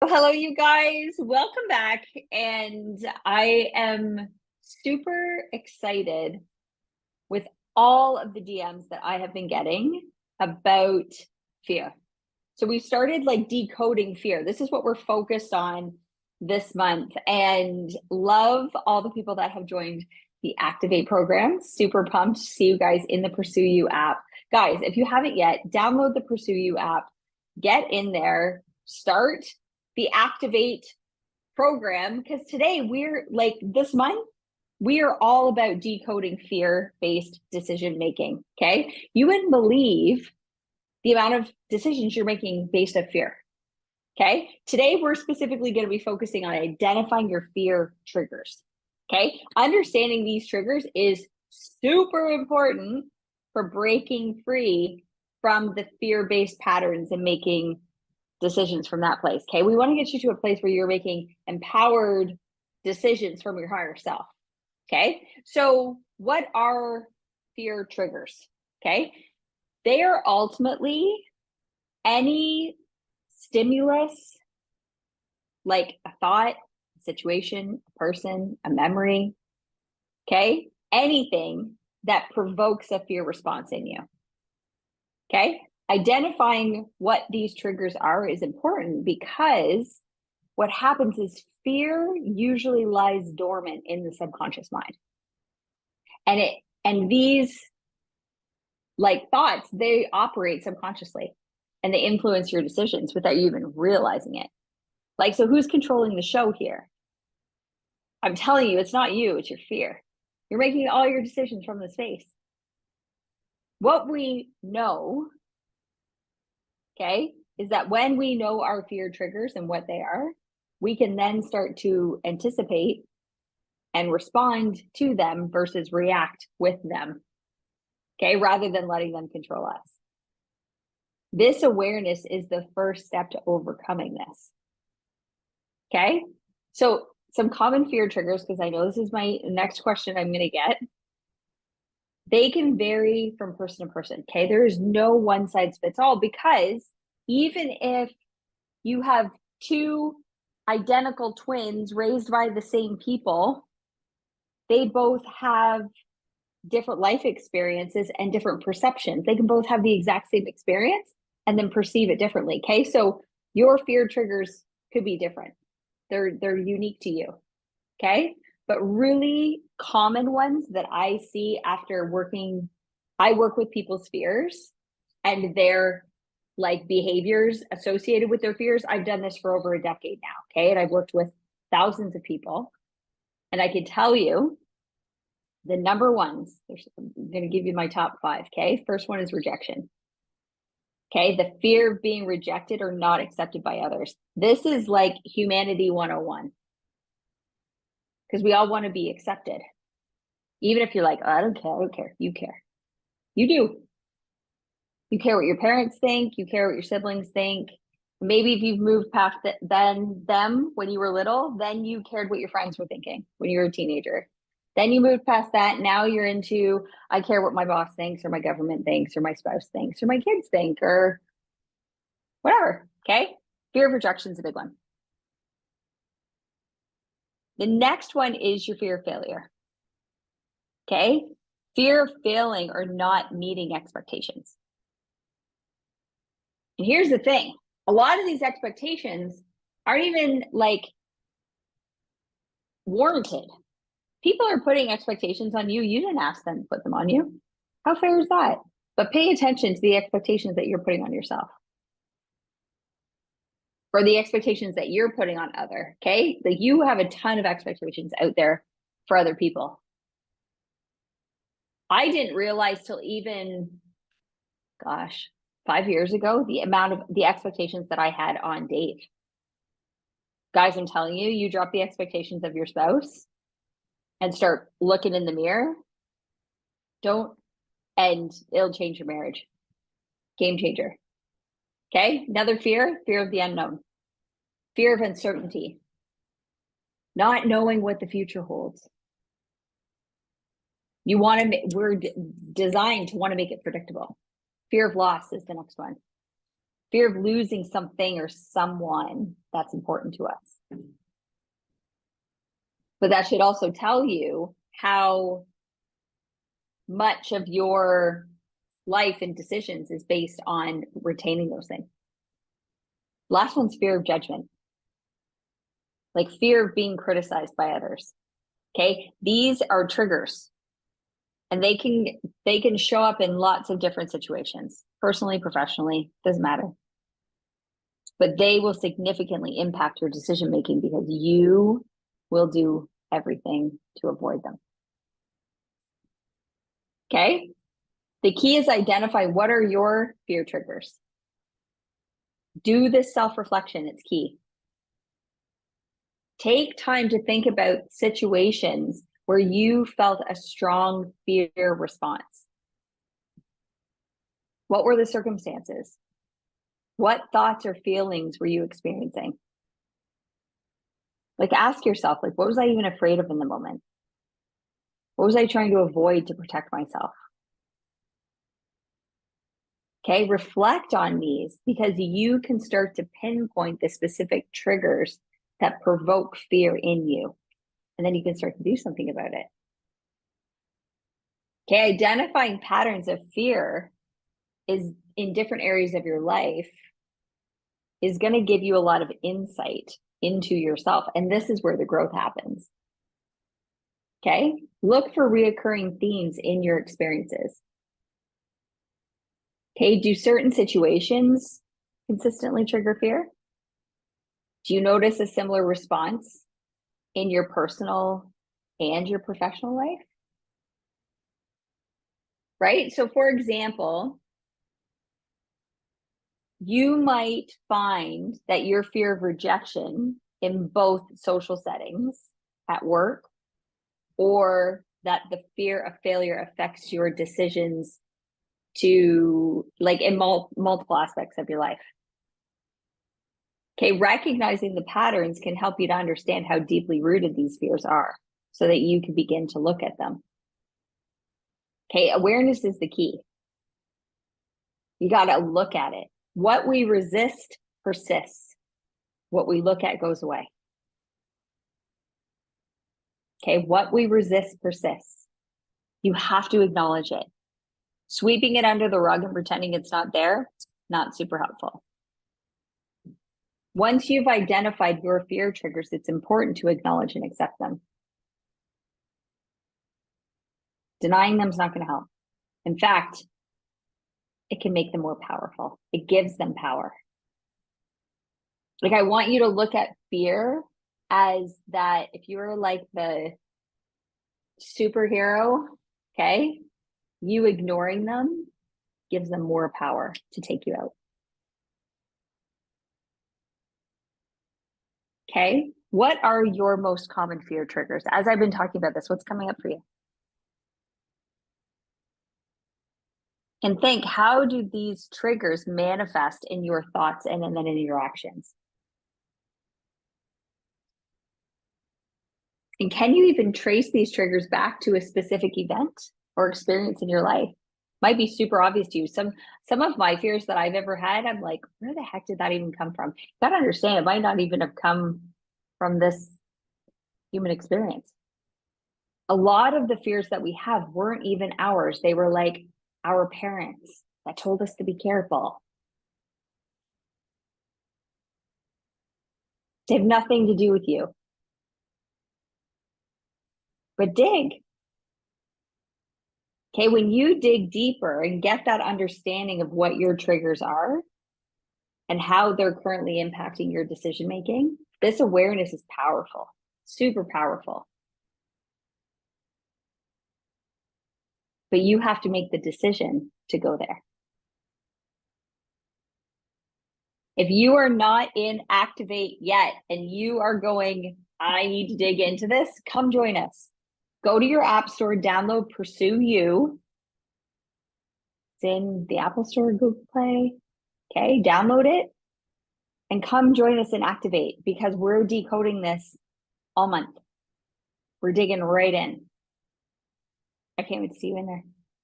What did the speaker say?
Hello, you guys. Welcome back. And I am super excited with all of the DMs that I have been getting about fear. So we started like decoding fear. This is what we're focused on this month. And love all the people that have joined the Activate program. Super pumped to see you guys in the Pursue You app. Guys, if you haven't yet, download the Pursue You app, get in there, start the Activate program, because today we're like this month, we are all about decoding fear-based decision making. Okay. You wouldn't believe the amount of decisions you're making based on fear. Okay. Today, we're specifically going to be focusing on identifying your fear triggers. Okay. Understanding these triggers is super important for breaking free from the fear-based patterns and making decisions from that place. Okay. We want to get you to a place where you're making empowered decisions from your higher self. Okay. So, what are fear triggers? Okay. They are ultimately any stimulus, like a thought, a situation, a person, a memory. Okay. Anything that provokes a fear response in you. Okay. Identifying what these triggers are is important because what happens is fear usually lies dormant in the subconscious mind. And these like thoughts, they operate subconsciously and they influence your decisions without you even realizing it. Like, so who's controlling the show here? I'm telling you, it's not you, it's your fear. You're making all your decisions from the space. What we know, okay, is that when we know our fear triggers and what they are, we can then start to anticipate and respond to them versus react with them. Okay, rather than letting them control us. This awareness is the first step to overcoming this. Okay, so some common fear triggers, because I know this is my next question I'm going to get. They can vary from person to person. Okay, there is no one size fits all, because even if you have two identical twins raised by the same people, they both have different life experiences and different perceptions. They can both have the exact same experience and then perceive it differently. Okay, so your fear triggers could be different. They're unique to you. Okay, but really common ones that I see after working, I work with people's fears and their like behaviors associated with their fears. I've done this for over a decade now. Okay, and I've worked with thousands of people, and I can tell you the number ones. I'm going to give you my top five. Okay, first one is rejection. Okay, the fear of being rejected or not accepted by others. This is like humanity 101, because we all want to be accepted. Even if you're like, oh, I don't care. You care. You do. You care what your parents think. You care what your siblings think. Maybe if you've moved past them when you were little, then you cared what your friends were thinking when you were a teenager. Then you moved past that. Now you're into, I care what my boss thinks, or my government thinks, or my spouse thinks, or my kids think, or whatever. Okay. Fear of rejection is a big one. The next one is your fear of failure. Okay. Fear of failing or not meeting expectations. And here's the thing, a lot of these expectations aren't even like warranted. People are putting expectations on you. You didn't ask them to put them on you. How fair is that? But pay attention to the expectations that you're putting on yourself, or the expectations that you're putting on other. Okay. Like, you have a ton of expectations out there for other people. I didn't realize till even, gosh, 5 years ago, the amount of the expectations that I had on Dave. Guys, I'm telling you, you drop the expectations of your spouse and start looking in the mirror, don't, and it'll change your marriage. Game changer. Okay. Another fear, fear of the unknown, fear of uncertainty, not knowing what the future holds. You want to, we're designed to want to make it predictable. Fear of loss is the next one. Fear of losing something or someone that's important to us. But that should also tell you how much of your life and decisions is based on retaining those things. Last one's fear of judgment, like fear of being criticized by others. Okay, these are triggers, and they can show up in lots of different situations, personally, professionally, doesn't matter. But they will significantly impact your decision making because you will do everything to avoid them. Okay, the key is identify what are your fear triggers. Do this self-reflection, it's key. Take time to think about situations where you felt a strong fear response. What were the circumstances? What thoughts or feelings were you experiencing? Like, ask yourself, like, what was I even afraid of in the moment? What was I trying to avoid to protect myself? Okay, reflect on these because you can start to pinpoint the specific triggers that provoke fear in you. And then you can start to do something about it. Okay, identifying patterns of fear is in different areas of your life is going to give you a lot of insight into yourself. And this is where the growth happens. Okay, look for reoccurring themes in your experiences. Okay, do certain situations consistently trigger fear? Do you notice a similar response in your personal and your professional life? Right? So for example, you might find that your fear of rejection in both social settings at work, or that the fear of failure affects your decisions to like in multiple aspects of your life. Okay, recognizing the patterns can help you to understand how deeply rooted these fears are so that you can begin to look at them. Okay, awareness is the key. You got to look at it. What we resist persists. What we look at goes away. Okay, what we resist persists. You have to acknowledge it. Sweeping it under the rug and pretending it's not there, not super helpful. Once you've identified your fear triggers, it's important to acknowledge and accept them. Denying them is not going to help. In fact, it can make them more powerful. It gives them power. Like, I want you to look at fear as that if you're like the superhero, okay, you ignoring them gives them more power to take you out. Okay, what are your most common fear triggers? As I've been talking about this, what's coming up for you? And think, how do these triggers manifest in your thoughts and then in your actions? And can you even trace these triggers back to a specific event or experience in your life? Might be super obvious to you. Some of my fears that I've ever had, I'm like, where the heck did that even come from? You got to understand, it might not even have come from this human experience. A lot of the fears that we have weren't even ours. They were like our parents that told us to be careful. They have nothing to do with you. But dig. Okay, when you dig deeper and get that understanding of what your triggers are and how they're currently impacting your decision making, this awareness is powerful, super powerful. But you have to make the decision to go there. If you are not in Activate yet and you are going, I need to dig into this, come join us. Go to your app store, download Pursue You. It's in the Apple Store, Google Play. Okay, download it and come join us in Activate because we're decoding this all month. We're digging right in. I can't wait to see you in there.